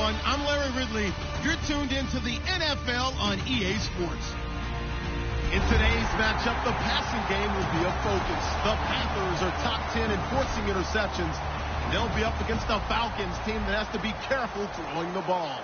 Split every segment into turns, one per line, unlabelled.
everyone. I'm Larry Ridley. You're tuned into the NFL on EA Sports. In today's matchup, the passing game will be a focus. The Panthers are top 10 in forcing interceptions. They'll be up against the Falcons team that has to be careful throwing the ball.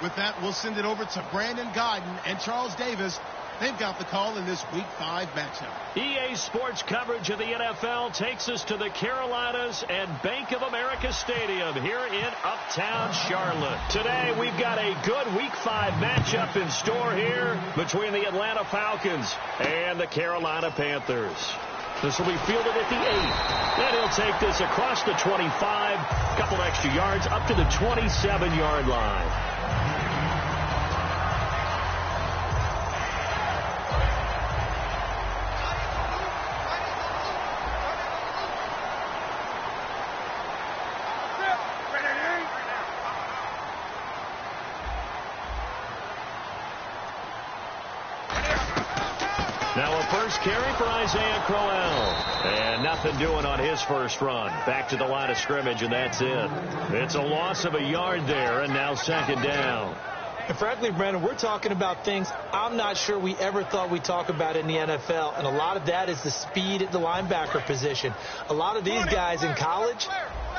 With that, we'll send it over to Brandon Godden and Charles Davis. They've got the call in this Week 5 matchup.
EA Sports coverage of the NFL takes us to the Carolinas and Bank of America Stadium here in Uptown Charlotte. Today, we've got a good Week 5 matchup in store here between the Atlanta Falcons and the Carolina Panthers. This will be fielded at the 8. Then he'll take this across the 25, a couple extra yards up to the 27-yard line. Now a first carry for Isaiah Crowell. And nothing doing on his first run. Back to the line of scrimmage, and that's it. It's a loss of a yard there, and now second down.
And frankly, Brandon, we're talking about things I'm not sure we ever thought we'd talk about in the NFL. And a lot of that is the speed at the linebacker position. A lot of these guys in college,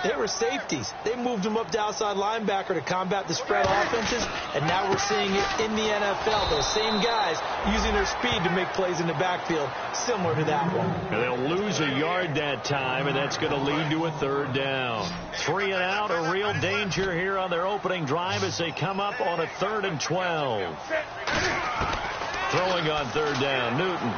they were safeties. They moved them up to outside linebacker to combat the spread offenses, and now we're seeing it in the NFL. Those same guys using their speed to make plays in the backfield, similar to that one.
And they'll lose a yard that time, and that's going to lead to a third down. 3 and out, a real danger here on their opening drive as they come up on a 3rd and 12. Throwing on third down, Newton.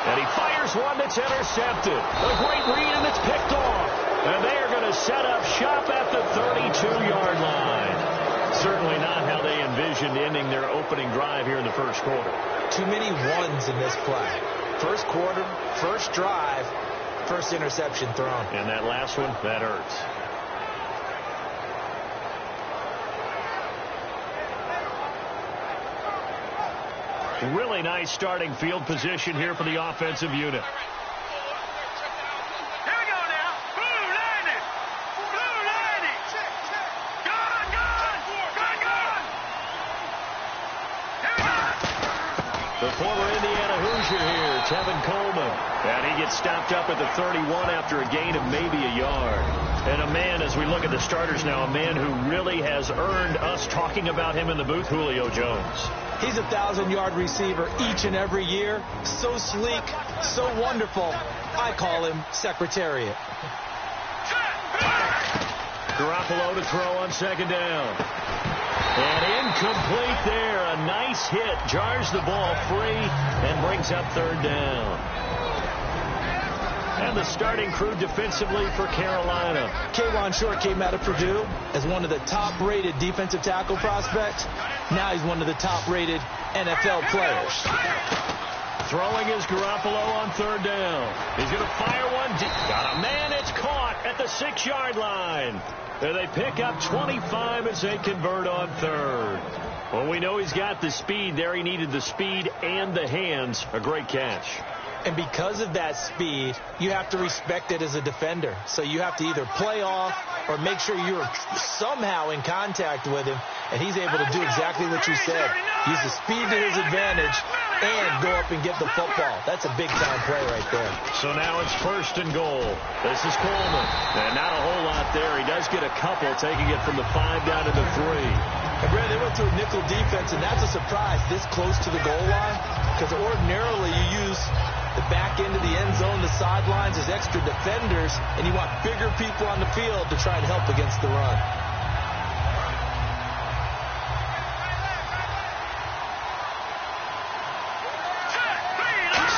And he fires one that's intercepted. A great read, and it's picked off. And they are going to set up shop at the 32-yard line. Certainly not how they envisioned ending their opening drive here in the first quarter.
Too many ones in this play. First quarter, first drive, first interception thrown.
And that last one, that hurts. Really nice starting field position here for the offensive unit. The former Indiana Hoosier here, Tevin Coleman. And he gets stopped up at the 31 after a gain of maybe a yard. And a man, as we look at the starters now, a man who really has earned us talking about him in the booth, Julio Jones.
He's a 1,000-yard receiver each and every year. So sleek, so wonderful. I call him Secretariat.
Garoppolo to throw on second down. And incomplete there. A nice hit. Jars the ball free and brings up third down. And the starting crew defensively for Carolina.
K'Wan Short came out of Purdue as one of the top-rated defensive tackle prospects. Now he's one of the top-rated NFL players.
Throwing is Garoppolo on third down. He's going to fire one deep. Got a man. It's caught at the 6-yard line. And they pick up 25 as they convert on third. Well, we know he's got the speed there. He needed the speed and the hands. A great catch.
And because of that speed, you have to respect it as a defender. So you have to either play off or make sure you're somehow in contact with him. And he's able to do exactly what you said. Use the speed to his advantage and go up and get the football. That's a big-time play right there.
So now it's 1st and goal. This is Coleman. And not a whole lot there. He does get a couple, taking it from the 5 down to the 3.
And Brad, they went to a nickel defense, and that's a surprise this close to the goal line. Because ordinarily you use the back end of the end zone, the sidelines as extra defenders, and you want bigger people on the field to try and help against the run.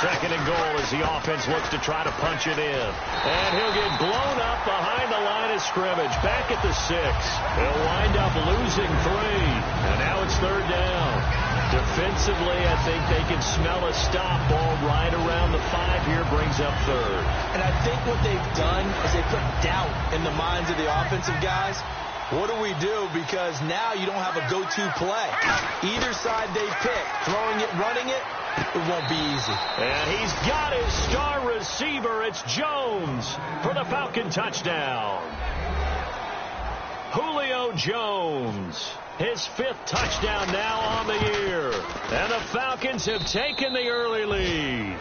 Second and goal as the offense looks to try to punch it in. And he'll get blown up behind the line of scrimmage. Back at the 6. They'll wind up losing 3. And now it's third down. Defensively, I think they can smell a stop. Ball right around the 5 here, brings up third.
And I think what they've done is they put doubt in the minds of the offensive guys. What do we do? Because now you don't have a go-to play. Either side they pick, throwing it, running it, it won't be easy.
And he's got his star receiver. It's Jones for the Falcon touchdown. Julio Jones. His 5th touchdown now on the year. And the Falcons have taken the early lead.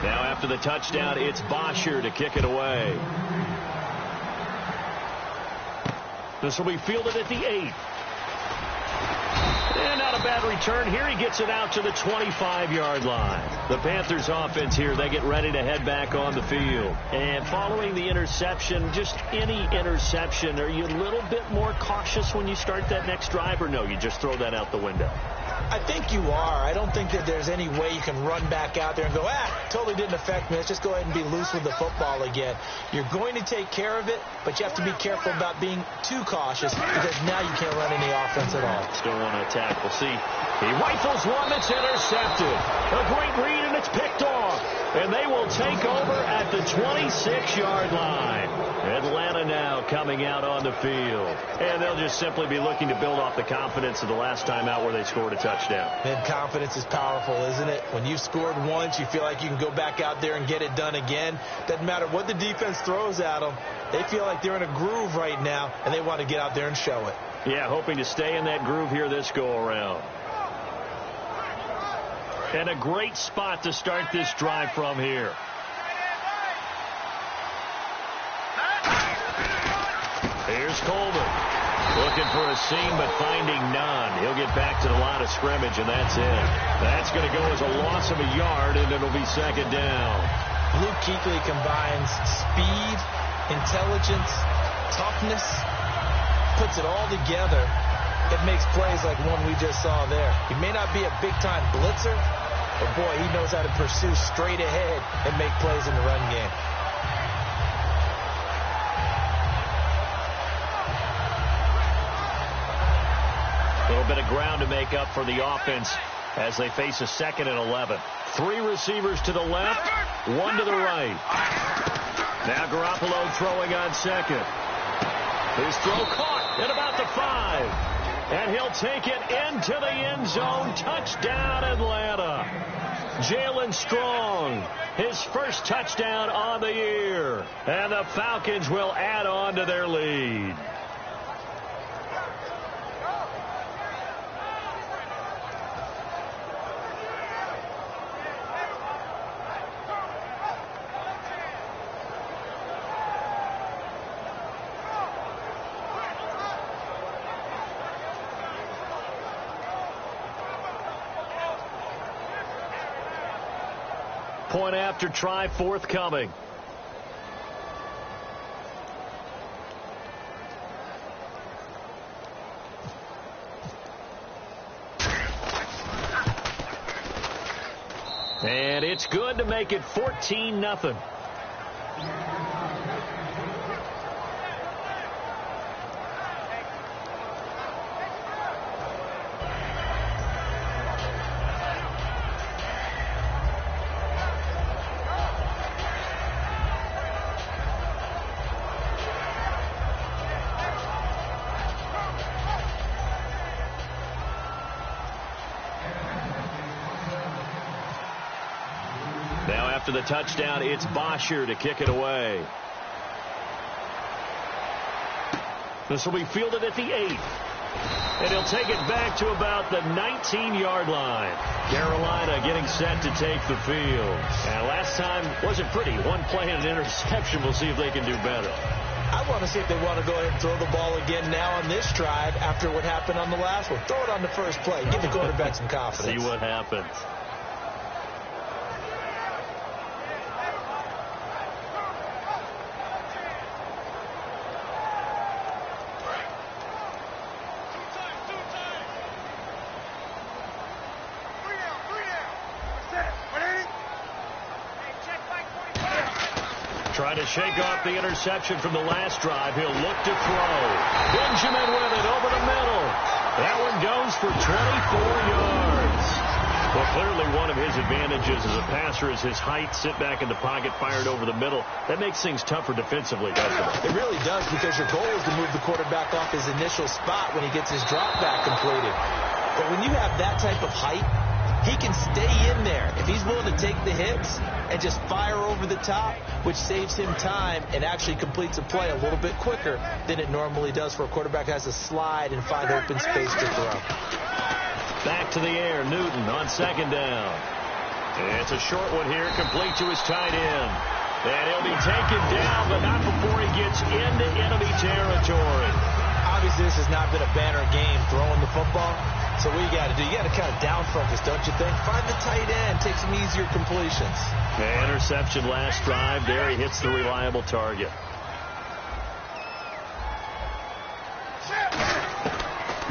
Now after the touchdown, it's Bosher to kick it away. This will be fielded at the 8. And not a bad return here. He gets it out to the 25-yard line. The Panthers offense here, they get ready to head back on the field. And following the interception, just any interception, are you a little bit more cautious when you start that next drive, or no, you just throw that out the window?
I think you are. I don't think that there's any way you can run back out there and go, totally didn't affect me. Let's just go ahead and be loose with the football again. You're going to take care of it, but you have to be careful about being too cautious because now you can't run any offense at all.
Still want to attack. We'll see. He rifles one that's intercepted. A great read, and it's picked off. And they will take over at the 26-yard line. Atlanta now coming out on the field. And they'll just simply be looking to build off the confidence of the last time out where they scored a touchdown.
And confidence is powerful, isn't it? When you've scored once, you feel like you can go back out there and get it done again. Doesn't matter what the defense throws at them. They feel like they're in a groove right now, and they want to get out there and show it.
Yeah, hoping to stay in that groove here this go-around. And a great spot to start this drive from here. Here's Coleman. Looking for a seam, but finding none. He'll get back to the line of scrimmage, and that's it. That's going to go as a loss of a yard, and it'll be second down.
Luke Kuechly combines speed, intelligence, toughness, puts it all together. It makes plays like one we just saw there. He may not be a big-time blitzer, but, boy, he knows how to pursue straight ahead and make plays in the run game.
A little bit of ground to make up for the offense as they face a 2nd and 11. 3 receivers to the left, 1 to the right. Now Garoppolo throwing on 2nd. His throw caught at about the 5. And he'll take it into the end zone. Touchdown, Atlanta. Jalen Strong, his first touchdown on the year. And the Falcons will add on to their lead. Point after try forthcoming. And it's good to make it 14-0. After the touchdown, it's Bosher to kick it away. This will be fielded at the 8. And he'll take it back to about the 19-yard line. Carolina getting set to take the field. And last time wasn't pretty. 1 play and an interception. We'll see if they can do better.
I want to see if they want to go ahead and throw the ball again now on this drive after what happened on the last one. Throw it on the first play. Give the quarterback some confidence.
See what happens. Trying to shake off the interception from the last drive. He'll look to throw. Benjamin with it over the middle. That one goes for 24 yards. Well, clearly one of his advantages as a passer is his height. Sit back in the pocket, fired over the middle. That makes things tougher defensively, doesn't it?
It really does, because your goal is to move the quarterback off his initial spot when he gets his drop back completed. But when you have that type of height, he can stay in there. If he's willing to take the hits and just fire over the top, which saves him time and actually completes a play a little bit quicker than it normally does for a quarterback who has to slide and find open space to throw.
Back to the air, Newton on second down. It's a short one here, complete to his tight end. And he'll be taken down, but not before he gets into enemy territory.
Obviously, this has not been a banner game throwing the football. So what you got to do, you got to kind of down focus, don't you think? Find the tight end, take some easier completions.
Interception last drive. There he hits the reliable target.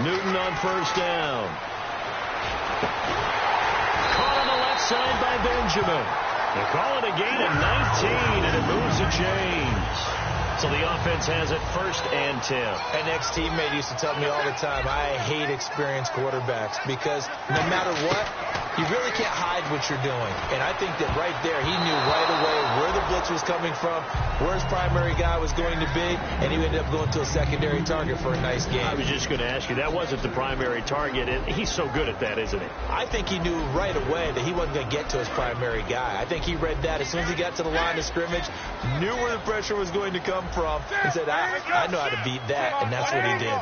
Newton on first down. Caught on the left side by Benjamin. They call it a gain of 19, and it moves the chains. So the offense has it 1st and 10.
An ex-teammate used to tell me all the time, I hate experienced quarterbacks because no matter what, you really can't hide what you're doing. And I think that right there, he knew right away where the blitz was coming from, where his primary guy was going to be, and he ended up going to a secondary target for a nice game.
I was just going to ask you, that wasn't the primary target, and he's so good at that, isn't he?
I think he knew right away that he wasn't going to get to his primary guy. I think he read that as soon as he got to the line of scrimmage, knew where the pressure was going to come from, and said, I know how to beat that, and that's what he did.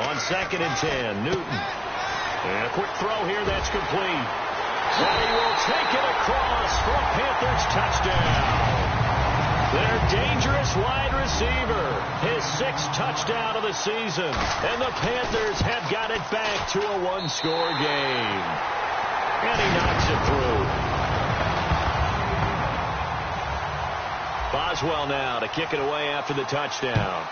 On 2nd and 10, Newton. And a quick throw here, that's complete. And he will take it across for a Panthers touchdown. Their dangerous wide receiver, his 6th touchdown of the season. And the Panthers have got it back to a one-score game. And he knocks it through. Boswell now to kick it away after the touchdown.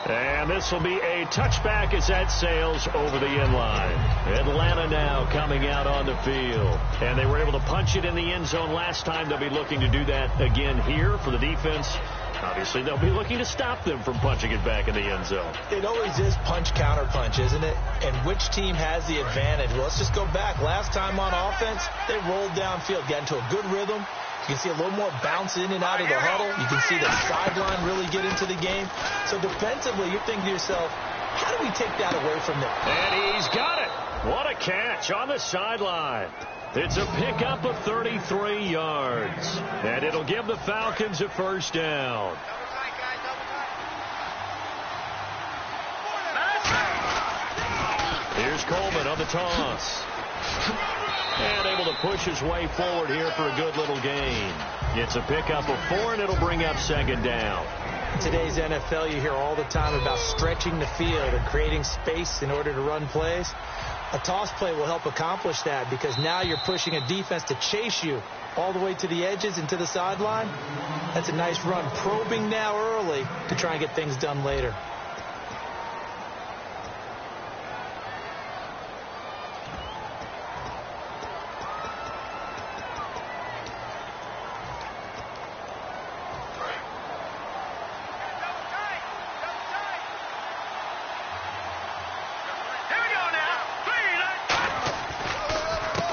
And this will be a touchback as that sails over the end line. Atlanta now coming out on the field. And they were able to punch it in the end zone last time. They'll be looking to do that again here for the defense. Obviously, they'll be looking to stop them from punching it back in the end zone.
It always is punch-counter-punch, isn't it? And which team has the advantage? Well, let's just go back. Last time on offense, they rolled downfield, got into a good rhythm. You can see a little more bounce in and out of the huddle. You can see the sideline really get into the game. So defensively, you're thinking to yourself, how do we take that away from them?
And he's got it. What a catch on the sideline. It's a pickup of 33 yards. And it'll give the Falcons a 1st down. Here's Coleman on the toss. And able to push his way forward here for a good little gain. It's a pickup of 4, and it'll bring up 2nd down.
In today's NFL, you hear all the time about stretching the field and creating space in order to run plays. A toss play will help accomplish that because now you're pushing a defense to chase you all the way to the edges and to the sideline. That's a nice run. Probing now early to try and get things done later.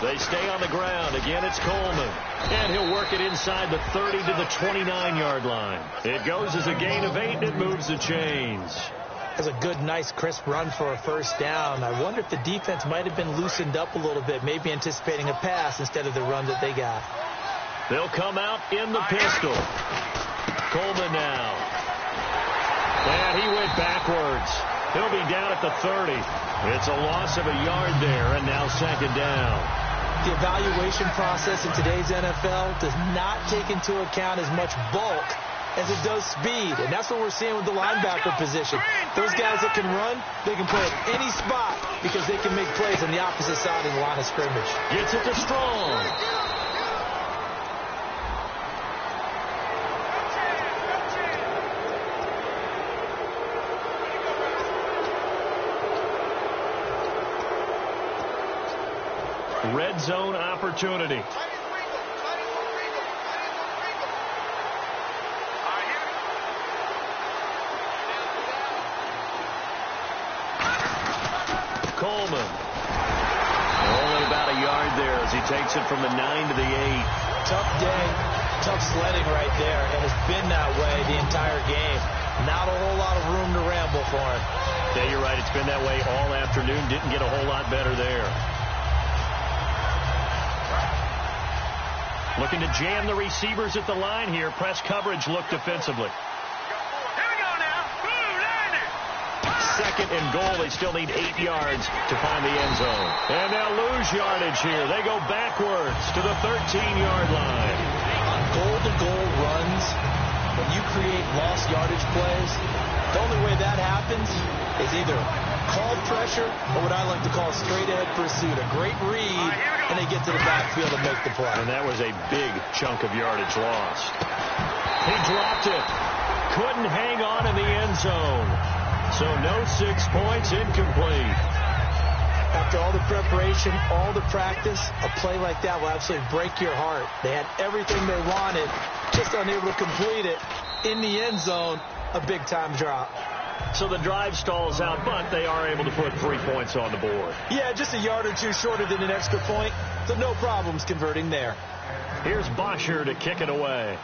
They stay on the ground. Again, it's Coleman. And he'll work it inside the 30 to the 29-yard line. It goes as a gain of 8, and it moves the chains.
That's a good, nice, crisp run for a 1st down. I wonder if the defense might have been loosened up a little bit, maybe anticipating a pass instead of the run that they got.
They'll come out in the pistol. Coleman now. And he went backwards. He'll be down at the 30. It's a loss of a yard there, and now 2nd down.
The evaluation process in today's NFL does not take into account as much bulk as it does speed, and that's what we're seeing with the linebacker position. Those guys that can run, they can play at any spot because they can make plays on the opposite side of the line of scrimmage.
Gets it to Strong. Red zone opportunity. Coleman. Only about a yard there as he takes it from the 9 to the 8.
Tough day, tough sledding right there, and it's been that way the entire game. Not a whole lot of room to ramble for him.
Yeah, you're right. It's been that way all afternoon. Didn't get a whole lot better there. Looking to jam the receivers at the line here. Press coverage look defensively. Second and goal. They still need 8 yards to find the end zone. And they'll lose yardage here. They go backwards to the 13-yard line.
On goal-to-goal runs, when you create lost yardage plays, the only way that happens is either called pressure or what I like to call straight-ahead pursuit. A great read, and they get to the backfield and make the play.
And that was a big chunk of yardage lost. He dropped it. Couldn't hang on in the end zone. So no 6 points, incomplete.
After all the preparation, all the practice, a play like that will absolutely break your heart. They had everything they wanted, just unable to complete it. In the end zone, a big-time drop.
So the drive stalls out, but they are able to put 3 points on the board.
Yeah, just a yard or two shorter than an extra point, so no problems converting there.
Here's Bosher to kick it away.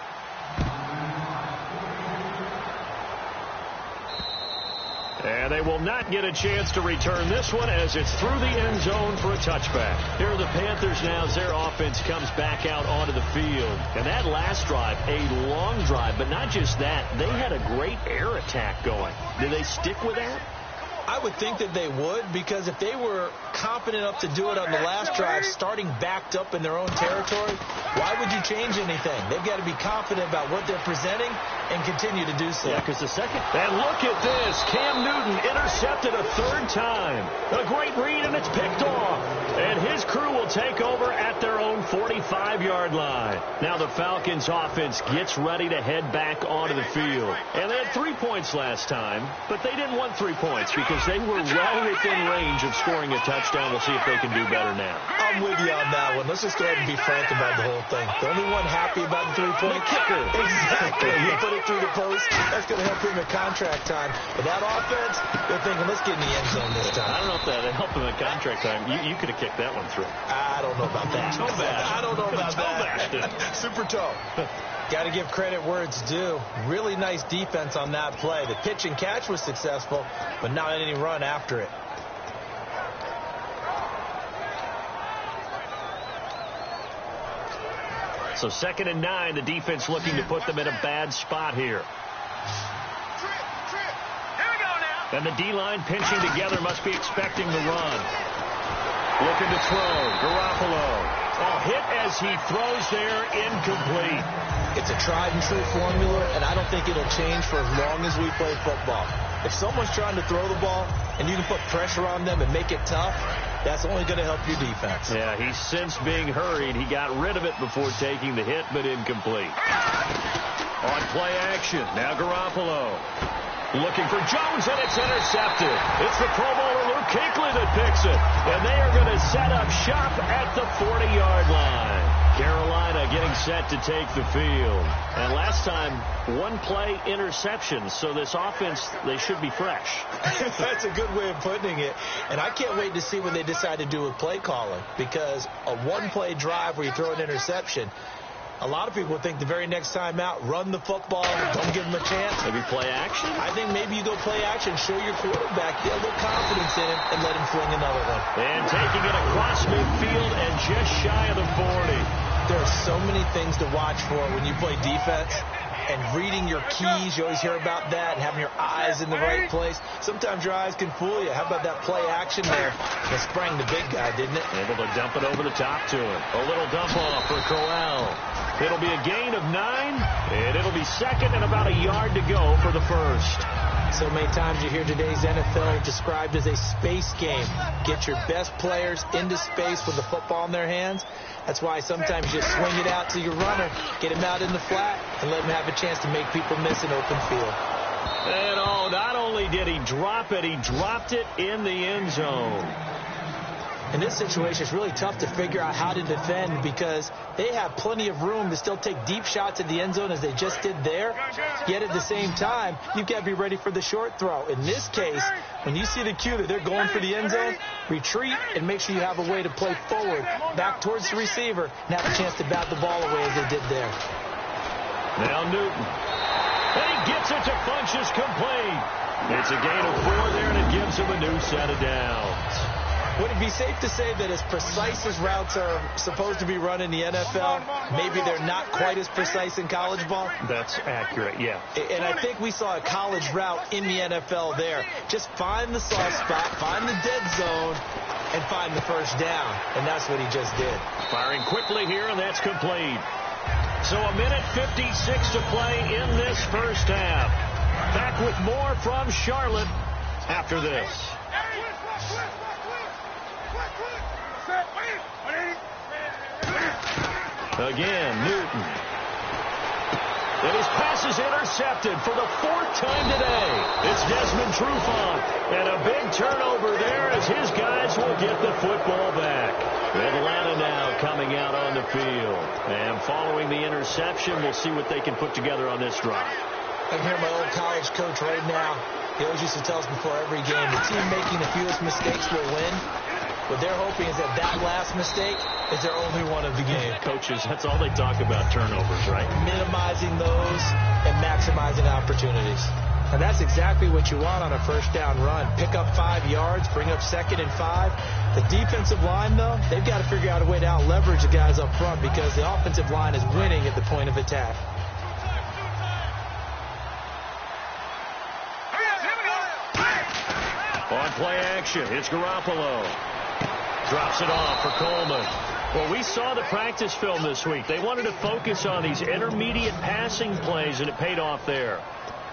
And they will not get a chance to return this one as it's through the end zone for a touchback. Here are the Panthers now as their offense comes back out onto the field. And that last drive, a long drive, but not just that. They had a great air attack going. Did they stick with that?
I would think that they would, because if they were confident enough to do it on the last drive, starting backed up in their own territory, why would you change anything? They've got to be confident about what they're presenting and continue to do so.
Yeah, because the second. And look at this. Cam Newton intercepted a third time. A great read, and it's picked off. And his crew will take over at their own 45-yard line. Now the Falcons offense gets ready to head back onto the field. And they had 3 points last time, but they didn't want 3 points because they were well within range of scoring a touchdown. We'll see if they can do better now.
I'm with you on that one. Let's just go ahead and be frank about the whole thing. The only one happy about the 3-point
kicker.
Exactly. You put it through the post. That's going to help him at contract time. But that offense, they're thinking, let's get in the end zone this time.
I don't know if that helped him at contract time. You could have kicked that one through.
I don't know about that.
Toe bash.
I don't know about
that.
Super toe. Got to give credit where it's due. Really nice defense on that play. The pitch and catch was successful, but not any run after it.
So 2nd and 9, the defense looking to put them in a bad spot here. And the D-line pinching together, must be expecting the run. Looking to throw. Garoppolo. Hit as he throws there, incomplete.
It's a tried-and-true formula, and I don't think it'll change for as long as we play football. If someone's trying to throw the ball and you can put pressure on them and make it tough, that's only going to help your defense.
Yeah, he's since being hurried. He got rid of it before taking the hit, but incomplete. On play action, now Garoppolo. Looking for Jones, and it's intercepted. It's the Pro Bowler Luke Kuechly that picks it. And they are going to set up shop at the 40-yard line. Carolina getting set to take the field. And last time, one play interception. So this offense, they should be fresh.
That's a good way of putting it. And I can't wait to see when they decide to do with play calling. Because a one-play drive where you throw an interception, a lot of people think the very next time out, run the football, don't give them a chance.
Maybe play action?
I think maybe you go play action, show your quarterback, get a little confidence in him, and let him fling another one.
And taking it across midfield and just shy of the 40.
There are so many things to watch for when you play defense. And reading your keys, you always hear about that, and having your eyes in the right place. Sometimes your eyes can fool you. How about that play action there? It sprang the big guy, didn't it?
Able to dump it over the top to him. A little dump off for Corral. It'll be a gain of 9, and it'll be second and about a yard to go for the first.
So many times you hear today's NFL described as a space game. Get your best players into space with the football in their hands. That's why sometimes you just swing it out to your runner, get him out in the flat, and let him have a chance to make people miss an open field.
And not only did he drop it, he dropped it in the end zone.
In this situation, it's really tough to figure out how to defend because they have plenty of room to still take deep shots at the end zone as they just did there. Yet at the same time, you've got to be ready for the short throw. In this case, when you see the cue that they're going for the end zone, retreat and make sure you have a way to play forward, back towards the receiver, and have a chance to bat the ball away as they did there.
Now Newton. And he gets it to Funchess complete. It's a gain of 4 there, and it gives him a new set of downs.
Would it be safe to say that as precise as routes are supposed to be run in the NFL, maybe they're not quite as precise in college ball?
That's accurate, yeah.
And I think we saw a college route in the NFL there. Just find the soft spot, find the dead zone, and find the first down. And that's what he just did.
Firing quickly here, and that's complete. So a minute 56 to play in this first half. Back with more from Charlotte after this. Again, Newton. And his pass is intercepted for the 4th time today. It's Desmond Trufant. And a big turnover there as his guys will get the football back. Atlanta now coming out on the field. And following the interception, we'll see what they can put together on this drive.
I can hear my old college coach right now. He always used to tell us before every game, the team making the fewest mistakes will win. What they're hoping is that that last mistake is their only one of the game.
Coaches, that's all they talk about, turnovers, right?
Minimizing those and maximizing opportunities. And that's exactly what you want on a first down run. Pick up 5 yards, bring up 2nd and 5. The defensive line, though, they've got to figure out a way to out-leverage the guys up front because the offensive line is winning at the point of attack.
On play action, it's Garoppolo. Drops it off for Coleman. Well, we saw the practice film this week. They wanted to focus on these intermediate passing plays, and it paid off there.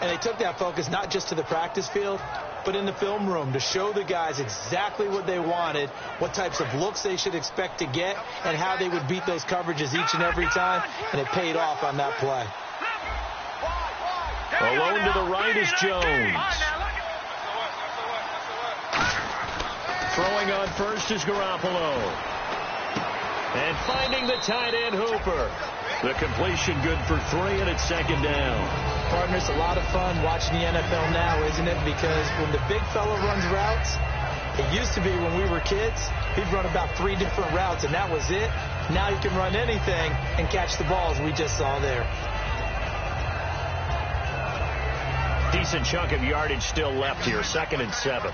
And they took that focus not just to the practice field, but in the film room to show the guys exactly what they wanted, what types of looks they should expect to get, and how they would beat those coverages each and every time, and it paid off on that play.
Alone to the right is Jones. Throwing on first is Garoppolo. And finding the tight end Hooper. The completion good for 3, and it's 2nd down.
Partner, it's a lot of fun watching the NFL now, isn't it? Because when the big fella runs routes, it used to be when we were kids, he'd run about 3 different routes, and that was it. Now you can run anything and catch the balls we just saw there.
Decent chunk of yardage still left here, 2nd and 7.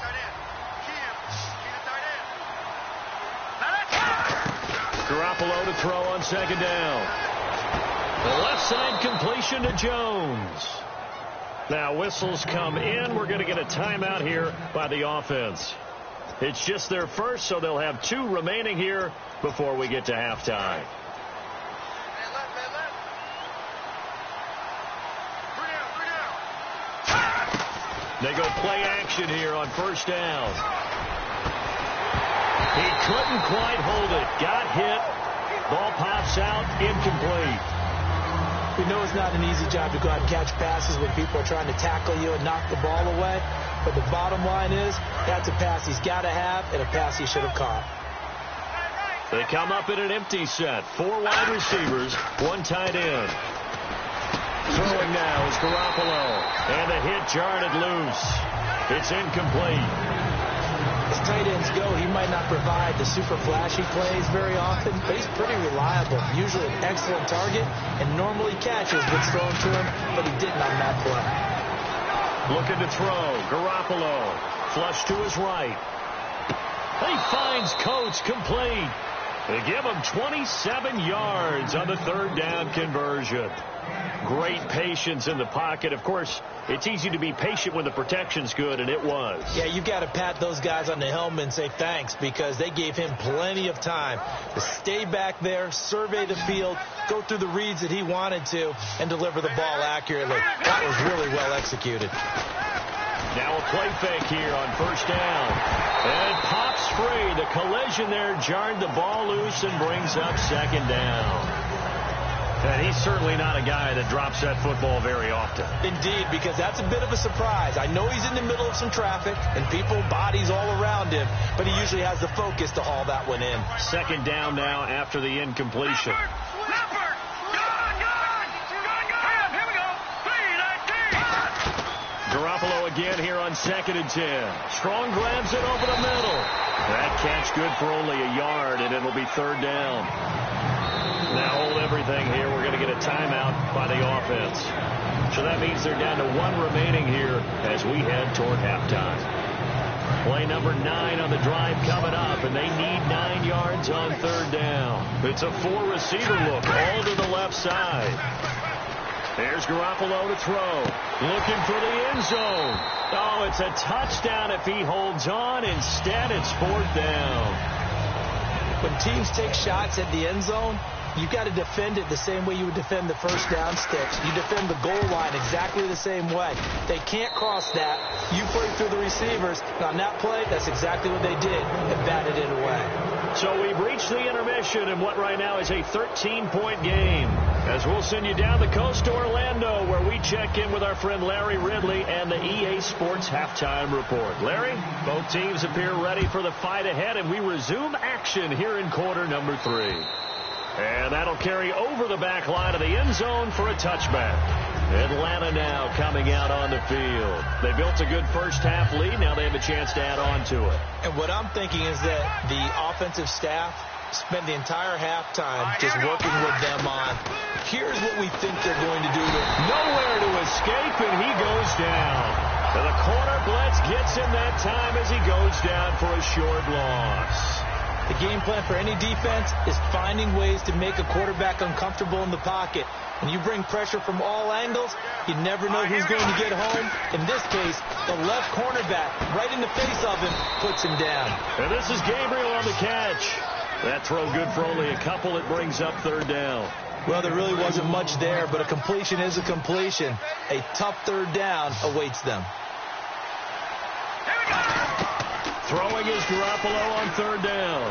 Garoppolo to throw on 2nd down. The left side completion to Jones. Now whistles come in. We're going to get a timeout here by the offense. It's just their first, so they'll have 2 remaining here before we get to halftime. They go play action here on 1st down. He couldn't quite hold it. Got hit. Ball pops out. Incomplete.
We know it's not an easy job to go out and catch passes when people are trying to tackle you and knock the ball away. But the bottom line is that's a pass he's got to have and a pass he should have caught.
They come up in an empty set. 4 wide receivers, 1 tight end. Throwing now is Garoppolo. And the hit jarred it loose. It's incomplete.
As tight ends go, he might not provide the super flashy plays very often, but he's pretty reliable. Usually an excellent target, and normally catches what's thrown to him, but he didn't on that play.
Looking to throw. Garoppolo. Flush to his right. He finds Coates complete. They give him 27 yards on the 3rd down conversion. Great patience in the pocket. Of course, it's easy to be patient when the protection's good, and it was.
Yeah, you've got to pat those guys on the helmet and say thanks because they gave him plenty of time to stay back there, survey the field, go through the reads that he wanted to, and deliver the ball accurately. That was really well executed.
Now a play fake here on 1st down. And it pops free. The collision there jarred the ball loose and brings up 2nd down. And he's certainly not a guy that drops that football very often.
Indeed, because that's a bit of a surprise. I know he's in the middle of some traffic and people, bodies all around him, but he usually has the focus to haul that one in.
2nd down now after the incompletion. Garoppolo again here on 2nd and 10. Strong grabs it over the middle. That catch good for only a yard, and it'll be 3rd down. Now hold everything here. We're going to get get a timeout by the offense. So that means they're down to 1 remaining here as we head toward halftime. Play number 9 on the drive coming up, and they need 9 yards on 3rd down. It's a 4-receiver look all to the left side. There's Garoppolo to throw. Looking for the end zone. Oh, it's a touchdown if he holds on. Instead, it's 4th down.
When teams take shots at the end zone, you've got to defend it the same way you would defend the first down sticks. You defend the goal line exactly the same way. They can't cross that. You break through the receivers. And on that play, that's exactly what they did and batted it away.
So we've reached the intermission in what right now is a 13-point game. As we'll send you down the coast to Orlando, where we check in with our friend Larry Ridley and the EA Sports Halftime Report. Larry, both teams appear ready for the fight ahead, and we resume action here in quarter number 3. And that'll carry over the back line of the end zone for a touchback. Atlanta now coming out on the field. They built a good first-half lead. Now they have a chance to add on to it.
And what I'm thinking is that the offensive staff spent the entire halftime just working with them on, here's what we think they're going to do.
Nowhere to escape, and he goes down. And the corner blitz gets him that time as he goes down for a short loss.
The game plan for any defense is finding ways to make a quarterback uncomfortable in the pocket. When you bring pressure from all angles, you never know who's going to get home. In this case, the left cornerback, right in the face of him, puts him down.
And this is Gabriel on the catch. That throw good for only a couple. It brings up 3rd down.
Well, there really wasn't much there, but a completion is a completion. A tough 3rd down awaits them.
Throwing is Garoppolo on 3rd down.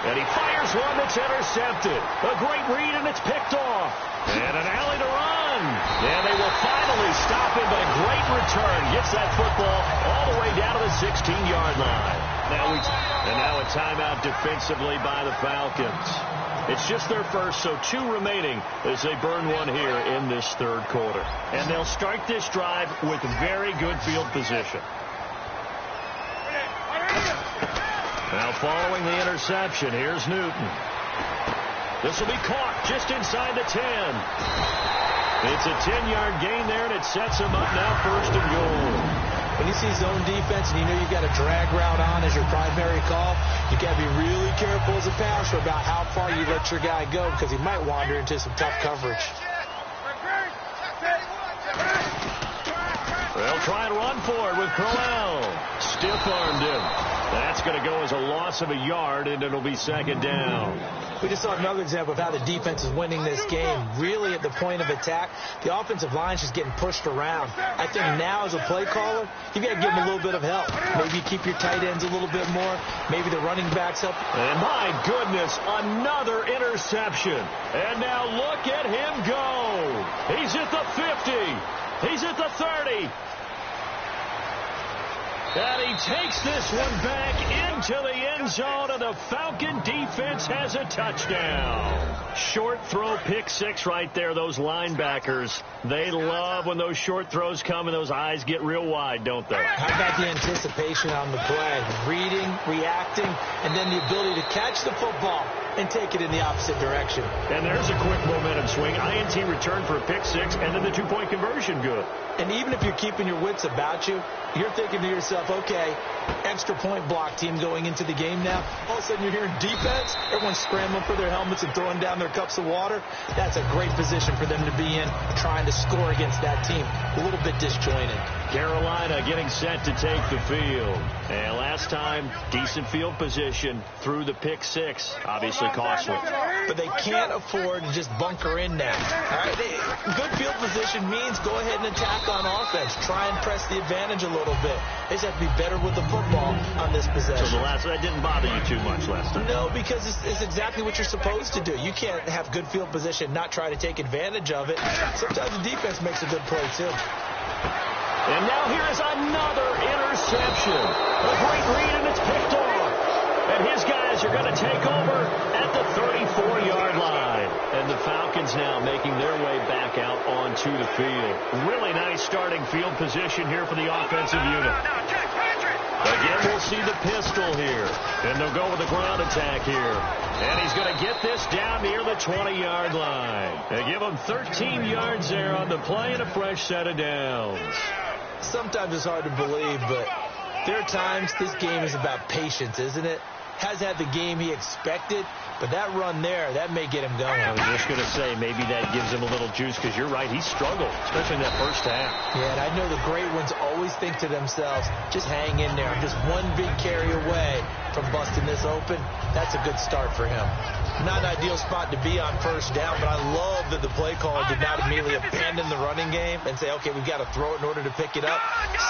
And he fires one that's intercepted. A great read, and it's picked off. And an alley to run. And they will finally stop him, but a great return. Gets that football all the way down to the 16-yard line. Now a timeout defensively by the Falcons. It's just their first, so 2 remaining as they burn one here in this 3rd quarter. And they'll start this drive with very good field position. Now following the interception, here's Newton. This will be caught just inside the 10. It's a 10-yard gain there, and it sets him up now 1st and goal.
When you see zone defense and you know you've got a drag route on as your primary call, you got to be really careful as a passer about how far you let your guy go because he might wander into some tough coverage.
They'll try and run for it with Crowell. Stiff-armed him. That's going to go as a loss of a yard, and it'll be 2nd down.
We just saw another example of how the defense is winning this game. Really at the point of attack, the offensive line's just getting pushed around. I think now as a play caller, you've got to give them a little bit of help. Maybe keep your tight ends a little bit more. Maybe the running backs help.
And my goodness, another interception. And now look at him go. He's at the 50. He's at the 30. And he takes this one back into the end zone, and the Falcon defense has a touchdown. Short throw, pick 6 right there. Those linebackers, they love when those short throws come and those eyes get real wide, don't they?
How about the anticipation on the play? Reading, reacting, and then the ability to catch the football and take it in the opposite direction.
And there's a quick momentum swing. INT return for a pick 6, and then the 2-point conversion good.
And even if you're keeping your wits about you, you're thinking to yourself, okay, extra point block team going into the game now. All of a sudden you're hearing defense. Everyone's scrambling for their helmets and throwing down their cups of water. That's a great position for them to be in, trying to score against that team. A little bit disjointed.
Carolina getting set to take the field. And last time, decent field position through the pick 6. Obviously costly.
But they can't afford to just bunker in now. All right, good field position means go ahead and attack on offense. Try and press the advantage a little bit. They just have to be better with the football on this possession.
So that didn't bother you too much last time?
No, because it's exactly what you're supposed to do. You can't have good field position, not try to take advantage of it. Sometimes the defense makes a good play, too.
And now here is another interception. A great read, and it's picked off. And his guys are going to take over at the 34-yard line. And the Falcons now making their way back out onto the field. Really nice starting field position here for the offensive unit. Again, we'll see the pistol here. And they'll go with the ground attack here. And he's going to get this down near the 20-yard line. They give him 13 yards there on the play and a fresh set of downs.
Sometimes it's hard to believe, but there are times this game is about patience, isn't it? Has had the game he expected, but that run there, that may get him going.
I was just going to say, maybe that gives him a little juice, because you're right, he struggled, especially in that first half. Yeah,
and I know the great ones always think to themselves, just hang in there. I'm just one big carry away from busting this open. That's a good start for him. Not an ideal spot to be on first down, but I love that the play caller did not immediately abandon the running game and say, okay, we've got to throw it in order to pick it up.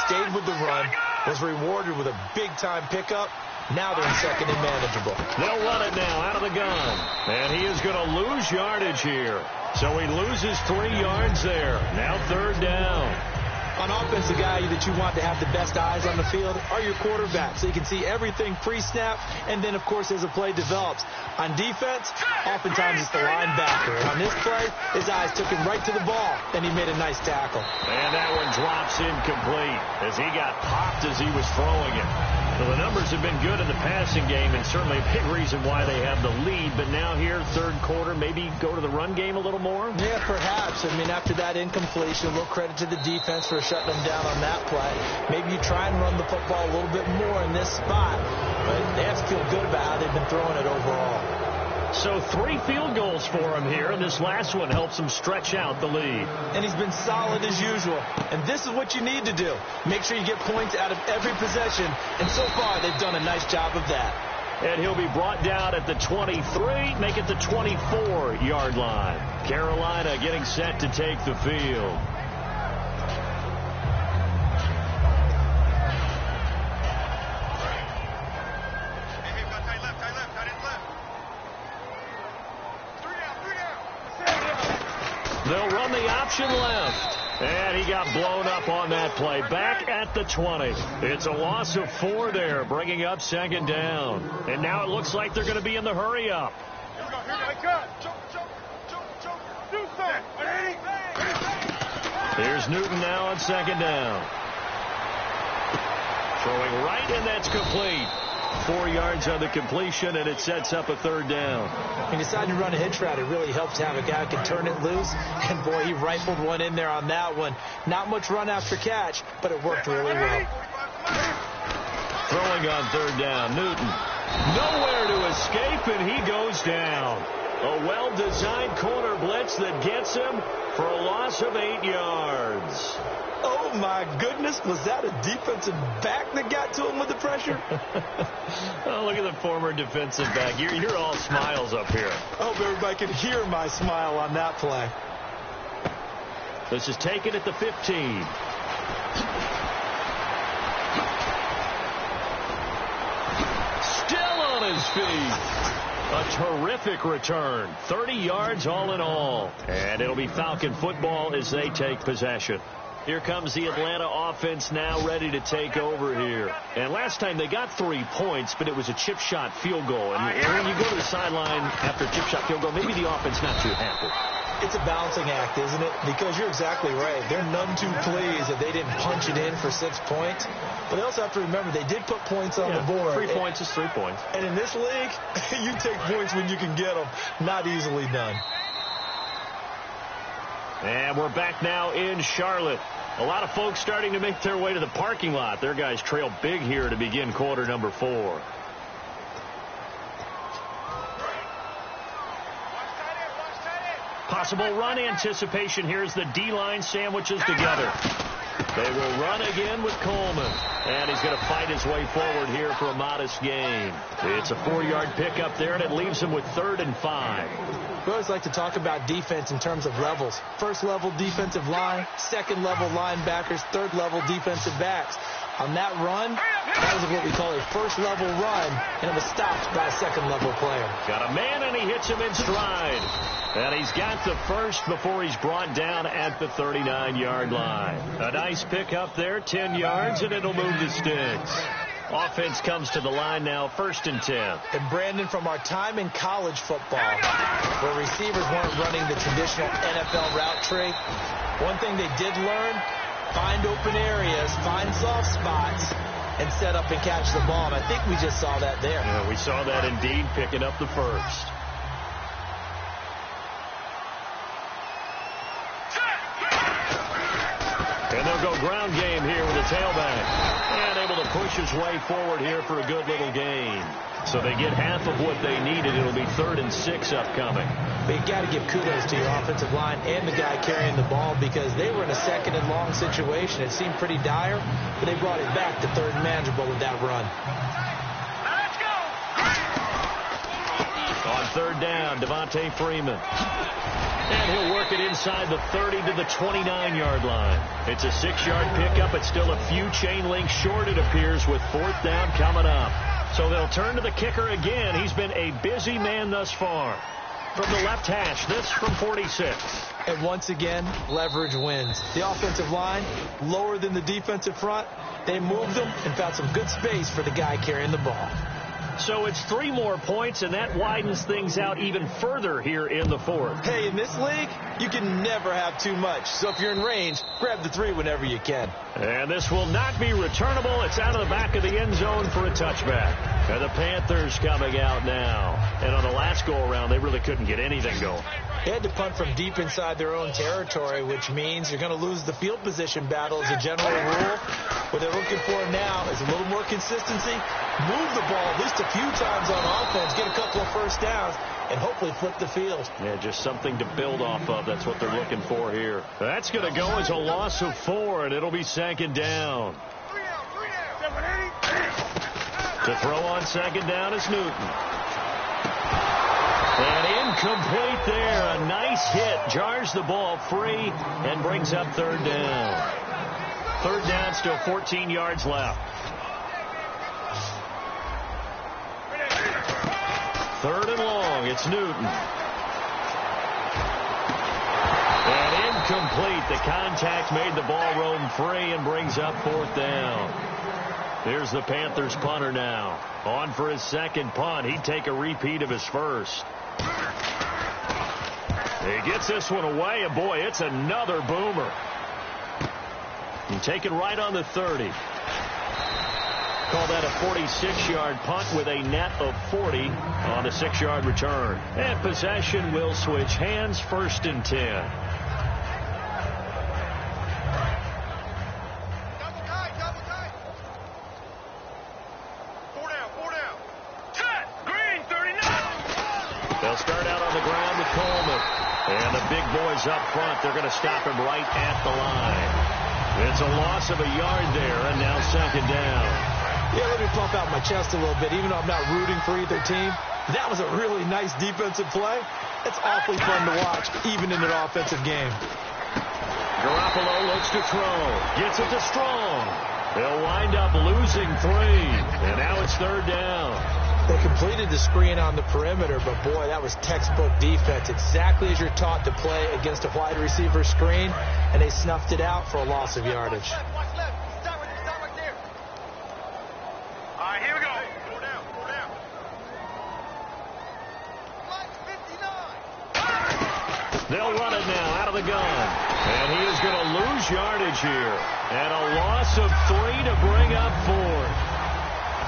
Stayed with the run, was rewarded with a big-time pickup. Now they're in second and manageable.
They'll run it now out of the gun. And he is going to lose yardage here. So he loses 3 yards there. Now third down.
On offense, the guy that you want to have the best eyes on the field are your quarterbacks. So you can see everything pre-snap, and then, of course, as the play develops. On defense, oftentimes it's the linebacker. And on this play, his eyes took him right to the ball, and he made a nice tackle.
And that one drops incomplete as he got popped as he was throwing it. Well, the numbers have been good in the passing game, and certainly a big reason why they have the lead. But now here, third quarter, maybe go to the run game a little more?
Yeah, perhaps. I mean, after that incompletion, a little credit to the defense for shutting them down on that play. Maybe you try and run the football a little bit more in this spot. But they have to feel good about how they've been throwing it overall.
So 3 field goals for him here, and this last one helps him stretch out the lead.
And he's been solid as usual. And this is what you need to do. Make sure you get points out of every possession. And so far, they've done a nice job of that.
And he'll be brought down at the 23, make it the 24-yard line. Carolina getting set to take the field. They'll run the option left. And he got blown up on that play. Back at the 20. It's a loss of 4 there, bringing up second down. And now it looks like they're going to be in the hurry up. Here's Newton now on second down. Throwing right, and that's complete. 4 yards on the completion, and it sets up a third down.
When you decide to run a hitch route, it really helps to have a guy who can turn it loose. And, boy, he rifled one in there on that one. Not much run after catch, but it worked really well.
Throwing on third down, Newton. Nowhere to escape, and he goes down. A well-designed corner blitz that gets him for a loss of 8 yards.
Oh, my goodness. Was that a defensive back that got to him with the pressure?
Oh, look at the former defensive back. You're all smiles up here.
I hope everybody can hear my smile on that play.
This is taken at the 15. Still on his feet. A terrific return. 30 yards all in all. And it'll be Falcon football as they take possession. Here comes the Atlanta offense now ready to take over here. And last time they got 3 points, but it was a chip shot field goal. And when you go to the sideline after a chip shot field goal, maybe the offense not too happy.
It's a balancing act, isn't it? Because you're exactly right. They're none too pleased that they didn't punch it in for 6 points. But they also have to remember they did put points on the board.
3 points is 3 points.
And in this league, you take points when you can get them. Not easily done.
And we're back now in Charlotte. A lot of folks starting to make their way to the parking lot. Their guys trail big here to begin quarter number 4. Possible run anticipation here as the D-line sandwiches together. They will run again with Coleman. And he's going to fight his way forward here for a modest gain. It's a 4-yard pickup there, and it leaves him with 3rd and 5.
We always like to talk about defense in terms of levels. First level defensive line, second level linebackers, third level defensive backs. On that run, that was what we call a first level run, and it was stopped by a second level player.
Got a man, and he hits him in stride. And he's got the first before he's brought down at the 39-yard line. A nice pickup there, 10 yards, and it'll move the sticks. Offense comes to the line now, 1st and 10.
And Brandon, from our time in college football, where receivers weren't running the traditional NFL route tree, one thing they did learn, find open areas, find soft spots, and set up and catch the ball. And I think we just saw that there.
Yeah, we saw that indeed, picking up the first. And they'll go ground game here with a tailback. And able to push his way forward here for a good little gain. So they get half of what they needed. It'll be 3rd and 6 upcoming.
But you got to give kudos to your offensive line and the guy carrying the ball, because they were in a 2nd and long situation. It seemed pretty dire, but they brought it back to 3rd and manageable with that run.
On 3rd down, Devontae Freeman. And he'll work it inside the 30 to the 29-yard line. It's a 6-yard pickup. It's still a few chain links short, it appears, with 4th down coming up. So they'll turn to the kicker again. He's been a busy man thus far. From the left hash, this from 46.
And once again, leverage wins. The offensive line, lower than the defensive front. They moved them and found some good space for the guy carrying the ball.
So it's 3 more points, and that widens things out even further here in the 4th.
Hey, in this league, you can never have too much. So if you're in range, grab the 3 whenever you can.
And this will not be returnable. It's out of the back of the end zone for a touchback. And the Panthers coming out now. And on the last go-around, they really couldn't get anything going.
They had to punt from deep inside their own territory, which means you're going to lose the field position battle as a general rule. What they're looking for now is a little more consistency, move the ball at least a few times on offense, get a couple of first downs, and hopefully flip the field.
Yeah, just something to build off of. That's what they're looking for here. That's going to go as a loss of 4, and it'll be 2nd down. To throw on 2nd down is Newton. And incomplete there. A nice hit. Jars the ball free and brings up 3rd down. 3rd down, still 14 yards left. 3rd and long. It's Newton. And incomplete. The contact made the ball roam free and brings up 4th down. Here's the Panthers punter now. On for his 2nd punt. He'd take a repeat of his first. He gets this one away, and boy, it's another boomer. And taken right on the 30. Call that a 46-yard punt with a net of 40 on a 6-yard return. And possession will switch hands, 1st and 10. They'll start out on the ground with Coleman. And the big boys up front, they're going to stop him right at the line. It's a loss of a yard there, and now 2nd down.
Yeah, let me pump out my chest a little bit. Even though I'm not rooting for either team, that was a really nice defensive play. It's awfully fun to watch, even in an offensive game.
Garoppolo looks to throw. Gets it to Strong. They'll wind up losing 3. And now it's 3rd down.
They completed the screen on the perimeter, but boy, that was textbook defense. Exactly as you're taught to play against a wide receiver screen, and they snuffed it out for a loss of yardage.
Watch left. Stop right there. All right, here we go. Four down. Flight 59.
They'll run it now out of the gun. And he is going to lose yardage here. And a loss of 3 to bring up 4.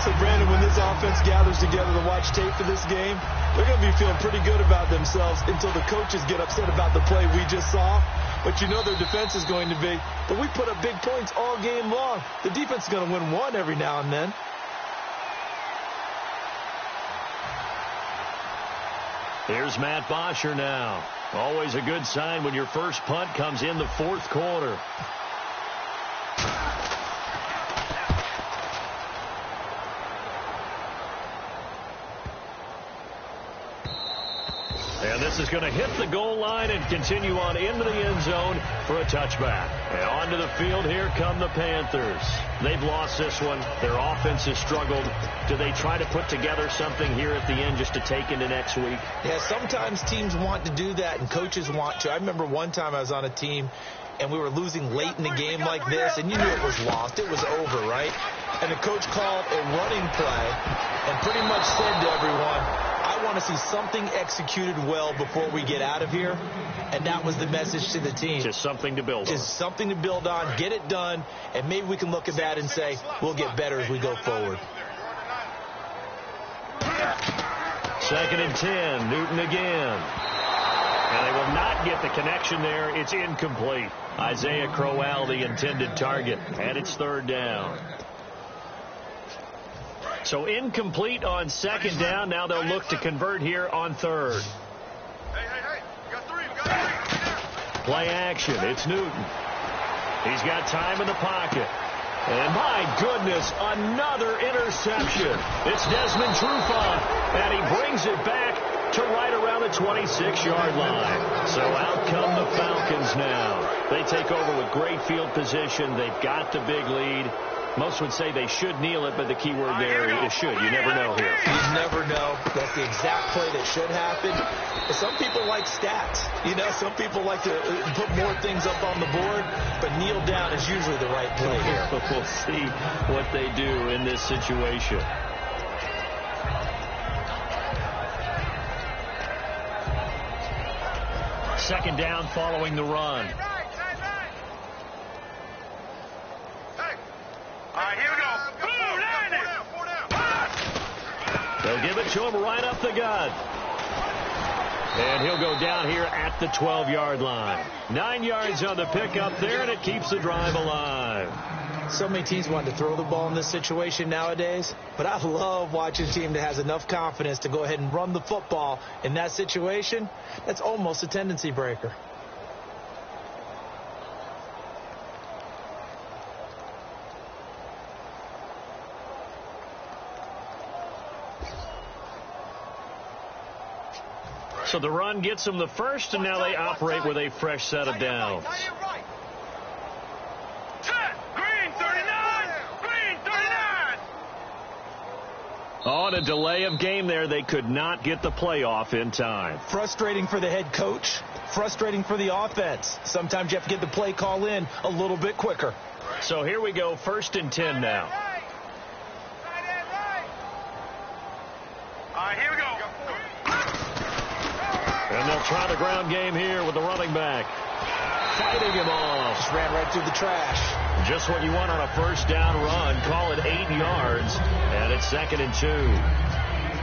So, Brandon, when this offense gathers together to watch tape for this game, they're going to be feeling pretty good about themselves until the coaches get upset about the play we just saw. But you know their defense is going to be, but we put up big points all game long. The defense is going to win one every now and then.
Here's Matt Bosher now. Always a good sign when your first punt comes in the 4th quarter. And this is going to hit the goal line and continue on into the end zone for a touchback. And onto the field, here come the Panthers. They've lost this one. Their offense has struggled. Do they try to put together something here at the end just to take into next week?
Yeah, sometimes teams want to do that and coaches want to. I remember one time I was on a team and we were losing late in the game like this, and you knew it was lost. It was over, right? And the coach called a running play and pretty much said to everyone, I I want to see something executed well before we get out of here, and that was the message to the team.
Just something to build on.
Just something to build on, get it done, and maybe we can look at that and say, we'll get better as we go forward.
2nd and 10, Newton again. And they will not get the connection there. It's incomplete. Isaiah Crowell, the intended target, and it's 3rd down. So incomplete on 2nd down. Now they'll look to convert here on 3rd.
Hey. We got three.
Play action. It's Newton. He's got time in the pocket. And my goodness, another interception. It's Desmond Trufant, and he brings it back to right around the 26-yard line. So out come the Falcons now. They take over with great field position. They've got the big lead. Most would say they should kneel it, but the key word there is should. You never know here.
You never know. That's the exact play that should happen. Some people like stats. You know, some people like to put more things up on the board, but kneel down is usually the right play here.
We'll see what they do in this situation. Second down following the run. They'll give it to him right up the gut. And he'll go down here at the 12-yard line. 9 yards on the pickup there, and it keeps the drive alive.
So many teams want to throw the ball in this situation nowadays, but I love watching a team that has enough confidence to go ahead and run the football in that situation. That's almost a tendency breaker.
So the run gets them the first, and now they operate with a fresh set of downs. On a delay of game there, they could not get the playoff in time.
Frustrating for the head coach, frustrating for the offense. Sometimes you have to get the play call in a little bit quicker.
So here we go, 1st and 10 now.
Here we go.
And they'll try the ground game here with the running back. Fighting him off.
Just ran right through the trash.
Just what you want on a first down run. Call it 8 yards, and it's 2nd and 2.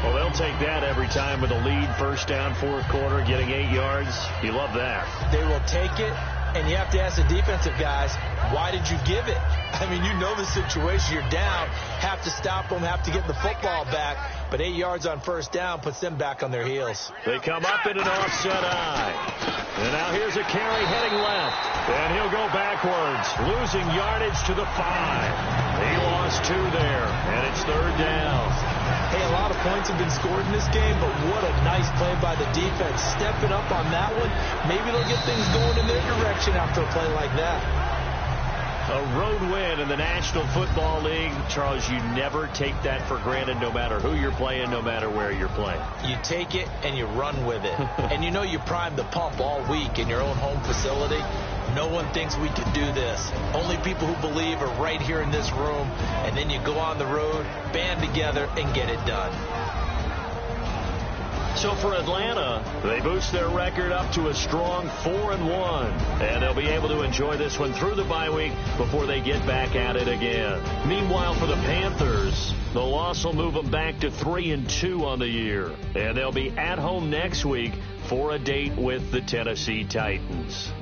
Well, they'll take that every time with a lead. First down, 4th quarter, getting 8 yards. You love that.
They will take it, and you have to ask the defensive guys, why did you give it? I mean, you know the situation. You're down, have to stop them, have to get the football back. But 8 yards on first down puts them back on their heels.
They come up in an offset eye. And now here's a carry heading left. And he'll go backwards, losing yardage to the 5. He lost 2 there, and it's 3rd down.
Hey, a lot of points have been scored in this game, but what a nice play by the defense. Stepping up on that one, maybe they'll get things going in their direction after a play like that.
A road win in the National Football League. Charles, you never take that for granted, no matter who you're playing, no matter where you're playing.
You take it and you run with it. And you know you primed the pump all week in your own home facility. No one thinks we can do this. Only people who believe are right here in this room. And then you go on the road, band together, and get it done.
So for Atlanta, they boost their record up to a strong 4-1. And they'll be able to enjoy this one through the bye week before they get back at it again. Meanwhile, for the Panthers, the loss will move them back to 3-2 on the year. And they'll be at home next week for a date with the Tennessee Titans.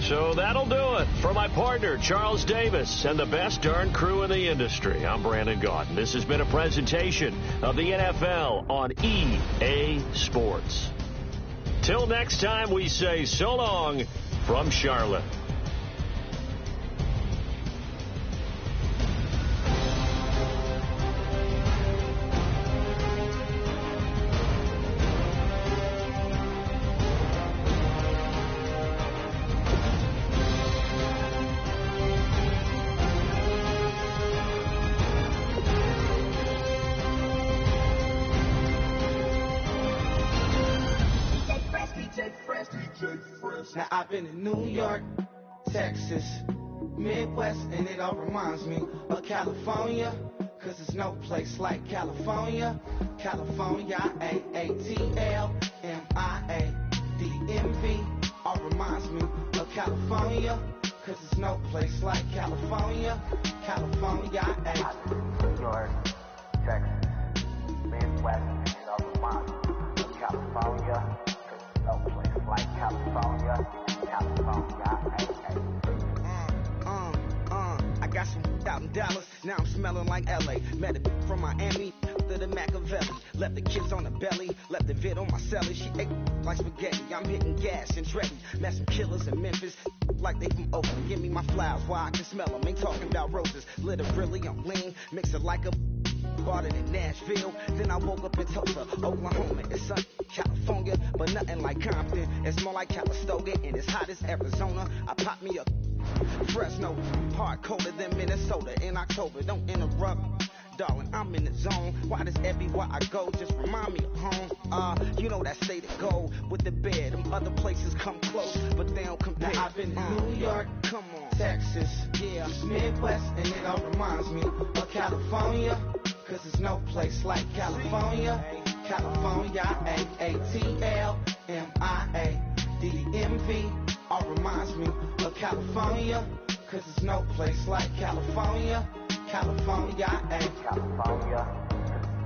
So that'll do it. For my partner, Charles Davis, and the best darn crew in the industry, I'm Brandon Gaudin. This has been a presentation of the NFL on EA Sports. Till next time, we say so long from Charlotte.
Now I've been in New York, Texas, Midwest, and it all reminds me of California, 'cause there's no place like California. California, AATLMIADMV, all reminds me of California, 'cause there's no place like California. California,
New York, Texas, Midwest, it all reminds me of California, 'cause there's no place like California. California,
I got some out in Dallas, now I'm smelling like LA. Met a from Miami to the Machiavelli. Left the kids on the belly, left the vid on my celly. She ate like spaghetti, I'm hitting gas and Dreddy. Met some killers in Memphis, like they from Oakland. Give me my flowers while I can smell them. Ain't talking about roses, literally I'm lean. Mix it like a bought it in Nashville. Then I woke up in Tulsa, Oklahoma. It's sunny, California, but nothing like Compton. It's more like Calistoga, and it's hot as Arizona. I pop me a Fresno, hard colder than Minnesota in October. Don't interrupt, darling, I'm in the zone. Why does everywhere I go just remind me of home? You know that state of gold with the bed. Them other places come close, but they don't compare. Now I've been to New York, come on, Texas, yeah, Midwest, and it all reminds me of California, 'cause there's no place like California. California, AATLMIADMV, all reminds me of California, 'cause there's no place like California. California,
California,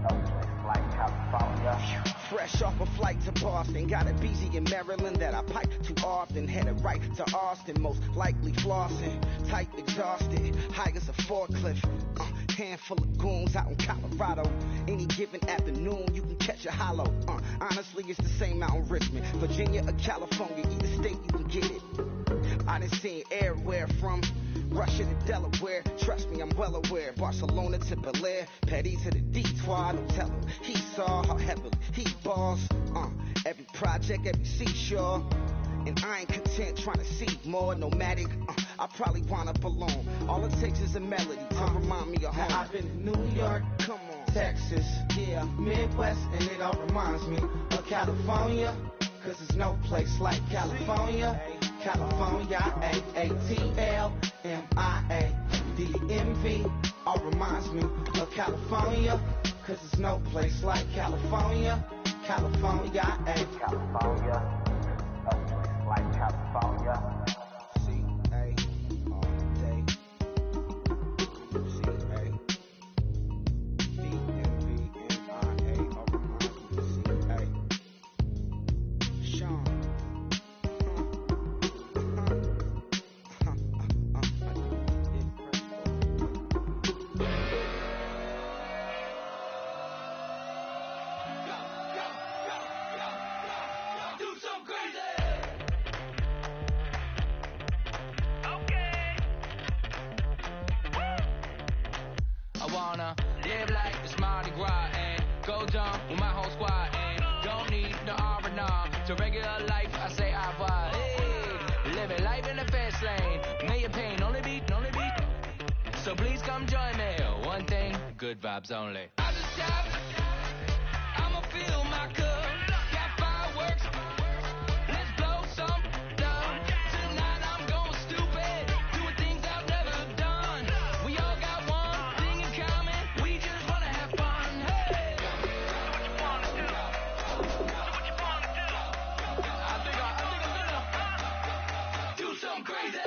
no place like California.
Fresh off a flight to Boston, got a BZ in Maryland that I pipe too often. Headed right to Austin, most likely flossing. Tight, exhausted, high as a forklift. Handful of goons out in Colorado. Any given afternoon, you can catch a hollow. Honestly, it's the same out in Richmond, Virginia or California. Either state, you can get it. I done seen everywhere from Russia to Delaware. Trust me, I'm well aware. Barcelona to Bel Air, Petty to the Detroit. Don't tell him he saw how heavily he balls. Every project, every seashore. And I ain't content trying to see more nomadic. I probably wind up alone. All it takes is a melody to remind me of home. Now I've been to New York, come on, Texas, yeah, Midwest, and it all reminds me of California, 'cause there's no place like California. California, AATLMIADMV, all reminds me of California, 'cause there's no place like California. California,
California, no place like California.
C-A, all day. C-A, D-M-V-M-I-A, all reminds me of C-A. Sean.
Live like it's Mardi Gras and go dumb with my whole squad and don't need no R&R. To regular life, I say au revoir. Hey, living life in the fast lane. May your pain only be. So please come join me. One thing, good vibes only. I just stop. I'ma fill my cup. Got fireworks. Let's blow some down. Tonight I'm going stupid. Doing things I've never done. We all got one thing in common. We just wanna have fun. Hey. So what you wanna do? I think I'm gonna do something crazy.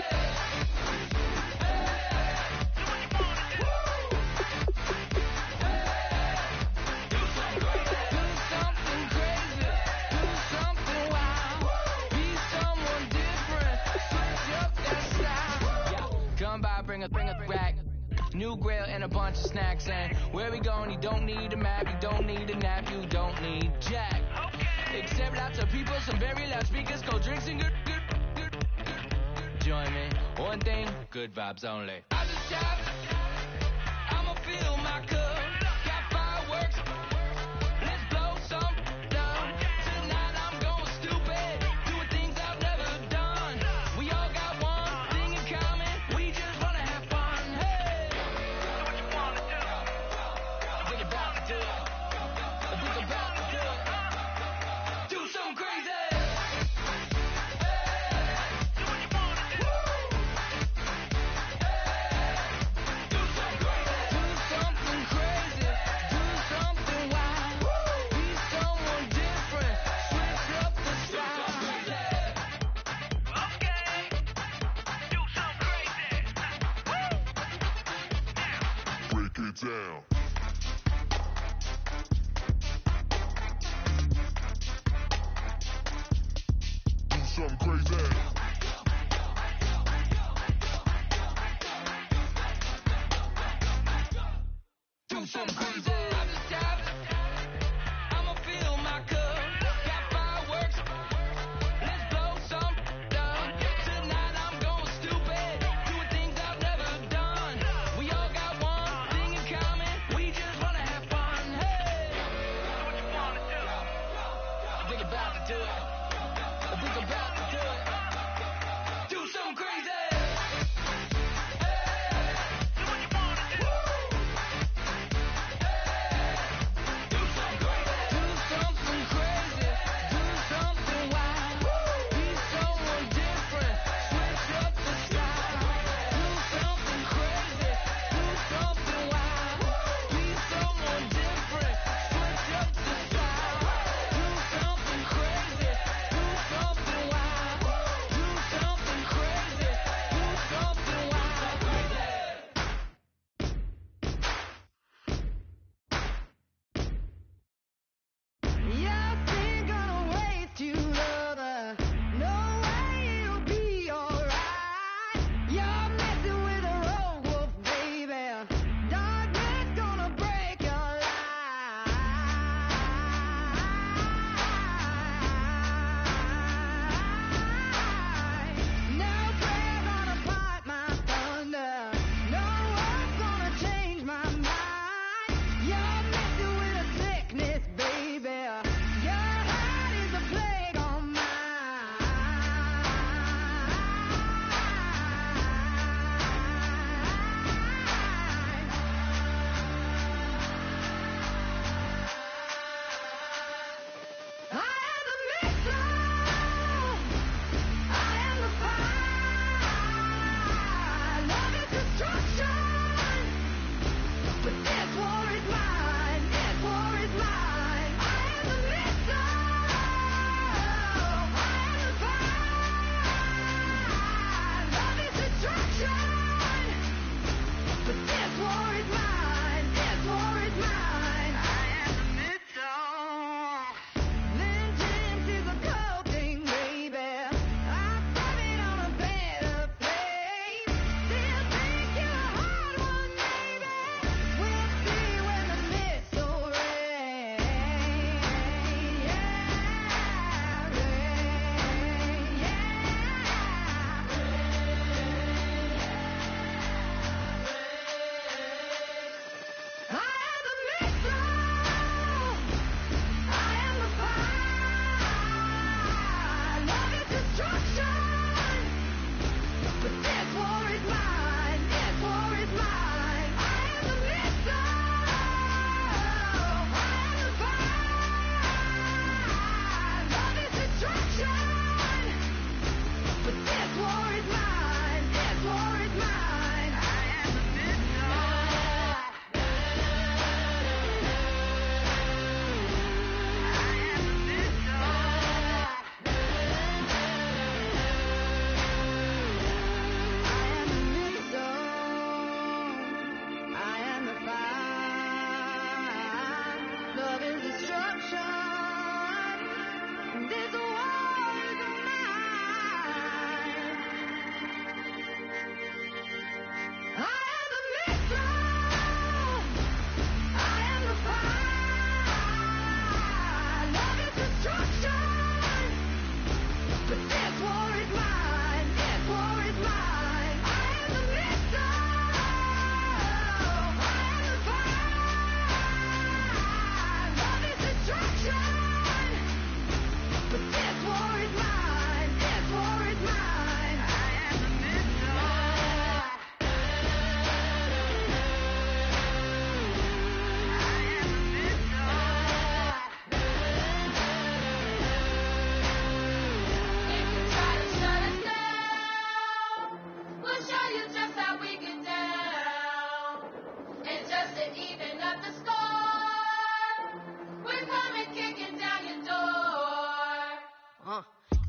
Bring a rack, new grill and a bunch of snacks. And where we going, you don't need a map, you don't need a nap, you don't need jack. Except lots of people, some very loud speakers, cold drinks and good. Join me, one thing, good vibes only. I just shop, I'ma fill my cup. Got fireworks, let's blow some down. Tonight I'm going stupid, doing things I've never done. We all got one thing in common. We just wanna have fun. Hey, so what you wanna do? I think about to do it. I think about to do it. Do something crazy. Hey.
it down. Do something crazy.
Do something crazy. I'ma fill my cup. Got fireworks. Let's blow some done. Tonight I'm going stupid. Doing things I've never done. We all got one thing in common. We just wanna have fun. Hey, what you wanna do? I think about to do it. I think about to do it. Do something crazy.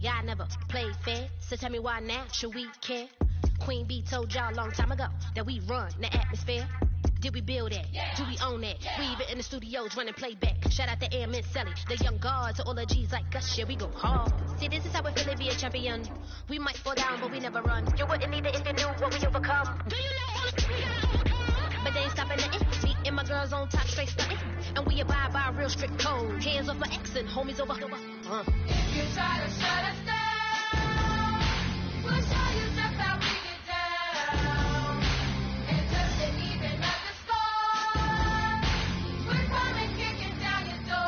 Y'all never played fair, so tell me why now should we care? Queen Bee told y'all a long time ago that we run the atmosphere. Did we build that? Yeah. Do we own that? Yeah. We even in the studios running playback. Shout out to Airman Sally, the young guards, to all the G's like us. Yeah, we go hard. See, this is how it feel to be a champion. We might fall down, but we never run. You wouldn't need it if you knew what we overcome. Do you know all the things we gotta overcome? But they ain't stopping nothing. Me and my girls on top, straight stunting. And we abide by a real strict code. Hands off my ex and homies over.
If you try to shut us down, we'll show you just how we get down. And just to even up the score, we're coming kicking down your door.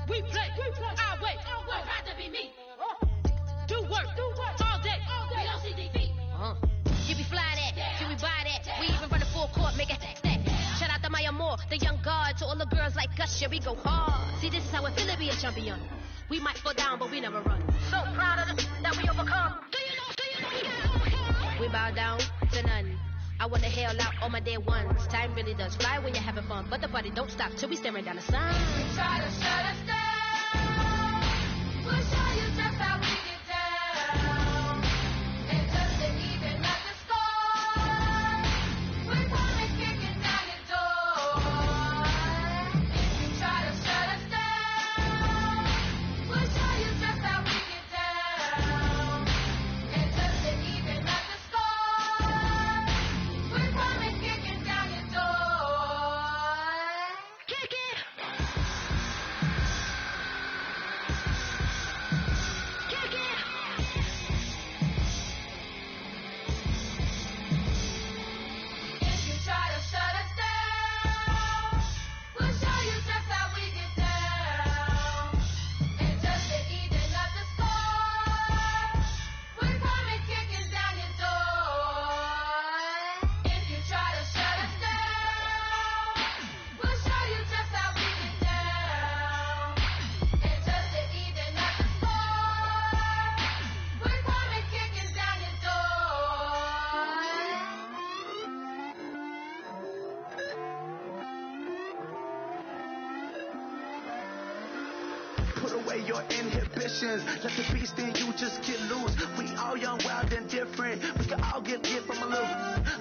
We play our way, got to be me. Do work, all day, we don't see defeat.
Did we fly that? Did we buy that? We even run the full court, make it stack. Shout out to Maya Moore, the young guard, to all the girls like us, yeah, we go hard. See, this is how it feel to be a champion. We might fall down, but we never run. So proud of the that we overcome.
Do you know we gotta overcome?
We bow down to none. I wanna hail out all my day ones. Time really does fly when you're having fun, but the party don't stop till we staring down the sun.
If you try to shut us down, we'll show you just how we get down. And just to even up the score, we're coming kicking down your door. If you try to shut us down, we'll show you just how we get down. And just to even up the score, we're coming kicking down your door.
Kick it! Kick it!
If you try to shut us down, we'll show you just how we get down. And just to even up the score, we're coming kicking down your door. If you try to shut us down, we'll show you just how we get down. And just to even up the score, we're coming kicking down your door.
Put away your inhibitions. Let the beast in you just get loose. We all young, wild, and different. We can all get lit from a little.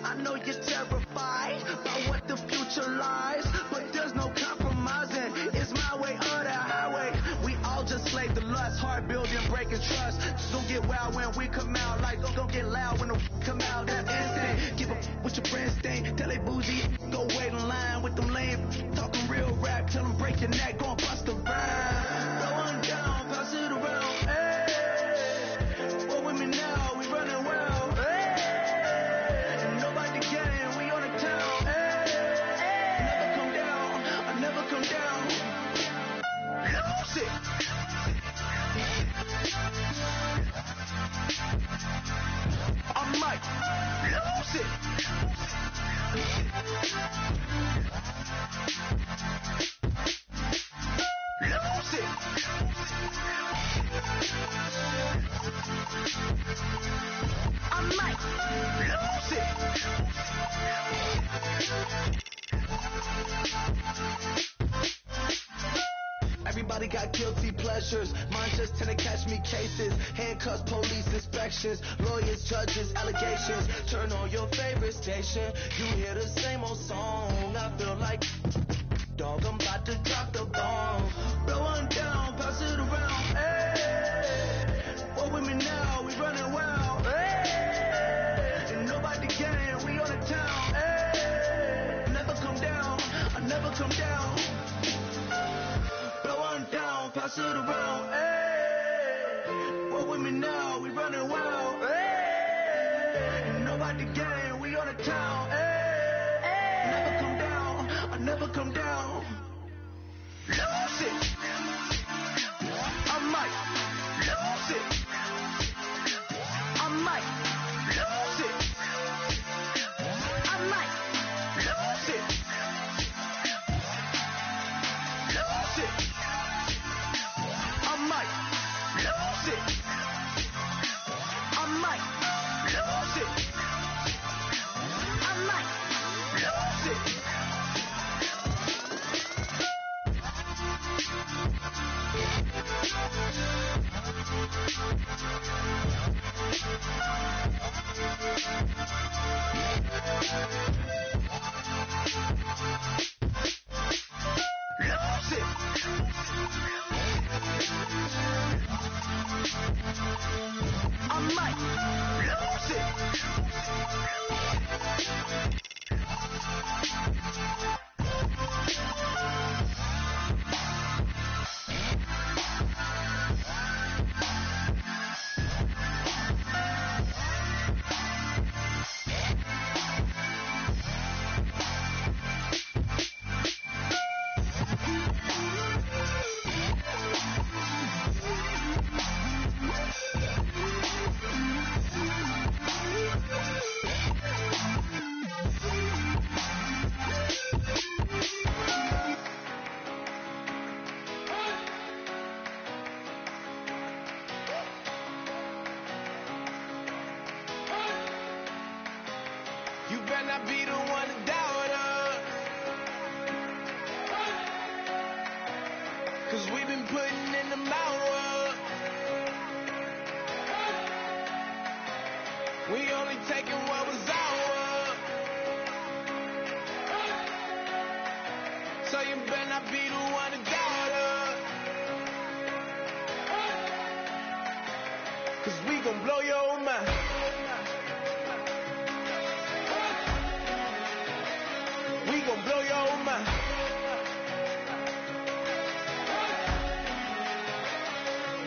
I know you're terrified about what the future lies, but there's no compromising. It's my way or the highway. We all just slave the lust, hard building, breaking trust. Just don't get wild when we come out. Like don't get loud when the come out. That instant. Give up what your friends think. Tell they bougie. Go wait in line with them lame. Talking real rap. Tell them break your neck. Go and bust the rhyme. Going down, pass it around. Hey, what with me now? We running well. Hey, nobody getting. We on the town. Hey, never come down. I never come down. Lose it. I might lose it. Lose it. I might lose it. Everybody got guilty pleasures. Mine just tend to catch me cases. Handcuffs, police inspections, lawyers, judges, allegations. Turn on your favorite station. You hear the same old song. I feel like, dog, I'm about to drop the bomb. Blow one down, pass it around. Hey, what with me now? We running wild. Hey, and nobody getting. We on the town. Hey, never come down. I never come down. Blow one down, pass it around. Hey, what with me now? We running wild. Hey, and nobody getting. We on the town. Hey, never come down. I never come down. Lose it. I might lose it. I might lose it. I might lose it. Lose it. I might lose it. I might lose it. I might lose it.
You better not be the one to doubt her. 'Cause we've been putting in the hour. We only taking what was ours. So you better not be the one to doubt her. 'Cause we gon' blow your mind. We gon' blow your mind.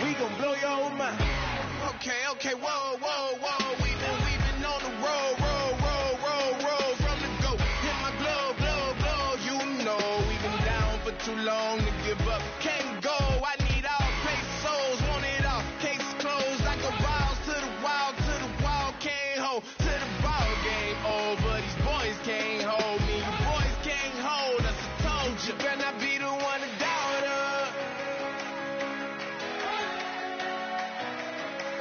We gon' blow your mind. Okay, whoa. We've been on the road from the go. Hit my glove. You know we've been down for too long to give up. Can't go. I need all pesos. Want it all. Case closed. I go balls to the wall. Can't hold to the ball game over. These boys can't hold me. You boys can't hold us. I told you. Better not be the one to doubt her.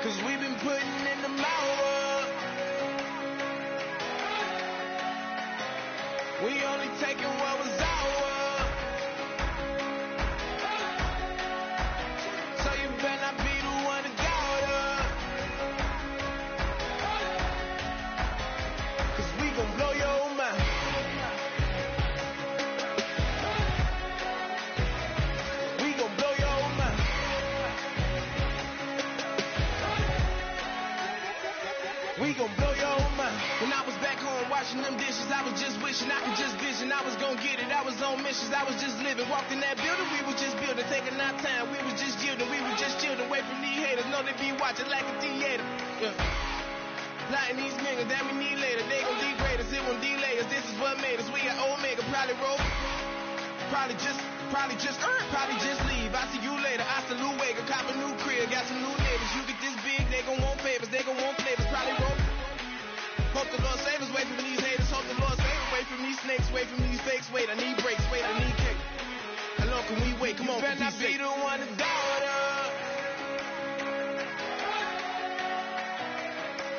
'Cause we've been putting in the hour. We only taking what was ours. So you better not be the one to doubt her. 'Cause we gon' blow your mind. We gon' blow your mind. We gon' blow your mind. When I was back home washing them dishes, I was just wishing I could just vision. I was gon' get it. I was on missions. I was just living. Walked in that building, we was just building. Taking our time, we was just yielding. We was just chilling. Away from these haters. Know they be watching like a theater. Yeah. Plotting these niggas that we need later. They gon' degrade us. It won't delay us. This is what made us. We got Omega. Probably roll. Probably just leave. I see you later. I salute Wega. Cop a new crib. Got some new neighbors. You get this big, they gon' want favors. They gon' want flavors. Probably roll. Hope the Lord save us. Wait from these haters. Hope the Lord save us. Wait from these snakes. Wait from these fakes. Wait, I need breaks. Wait, I need cake. How long can we wait? Come on, better not be the one to doubt her.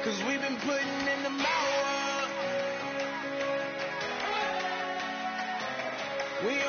'Cause we've been putting in the hour. We